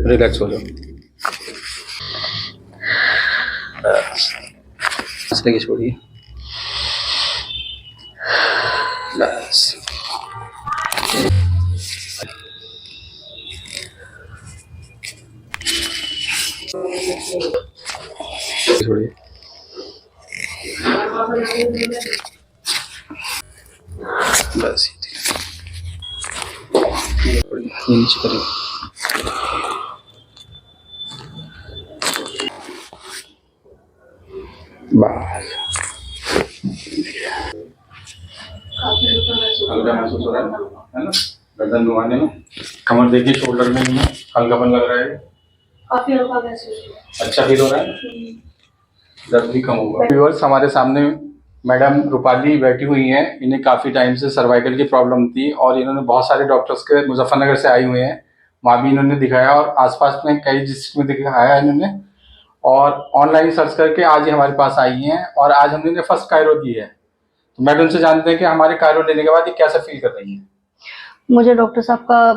Relax हो जाओ। सांस लेके छोड़िए। बस छोड़िए। बस नीचे करिए। बस हल्का महसूस हो रहा है ना? गर्दन घुमाने में, कमर देखिए, शोल्डर में हल्कापन लग रहा है। काफी हल्का महसूस हो रहा है। अच्छा फील हो रहा है, दर्द भी कम होगा। व्यूअर्स, हमारे सामने मैडम रूपाली बैठी हुई हैं। इन्हें काफ़ी टाइम से सर्वाइकल की प्रॉब्लम थी और इन्होंने बहुत सारे डॉक्टर्स के मुजफ्फरनगर से आए हुए हैं, वहाँ भी इन्होंने दिखाया और आसपास में कई डिस्ट्रिक्ट में दिखाया इन्होंने, और ऑनलाइन सर्च करके आज ही हमारे पास आई हैं और आज हमने इन्हें फर्स्ट कायरो दी है। तो मैडम से जानते हैं कि हमारे कायरो लेने के बाद ये कैसा फील कर रही है। मुझे डॉक्टर साहब का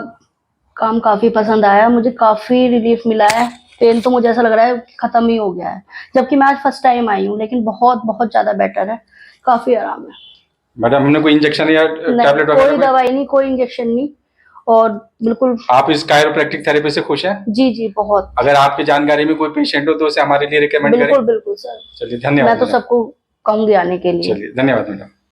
काम काफी पसंद आया, मुझे काफी रिलीफ मिला है। पेन तो मुझे ऐसा लग रहा है खत्म ही हो गया है, जबकि मैं आज फर्स्ट टाइम आई हूँ, लेकिन बहुत बहुत ज्यादा बेटर है, काफी आराम है। मैडम, हमने कोई इंजेक्शन या टैबलेट वगैरह? कोई दवाई नहीं, कोई इंजेक्शन नहीं, और बिल्कुल। आप इस कायरोप्रैक्टिक थेरेपी से खुश हैं? जी जी, बहुत। अगर आपकी जानकारी में कोई पेशेंट हो तो उसे हमारे लिए रिकमेंड करें। बिल्कुल बिल्कुल सर। चलिए, धन्यवाद। मैं तो सबको कहूंगी आने के लिए। चलिए, धन्यवाद मैडम।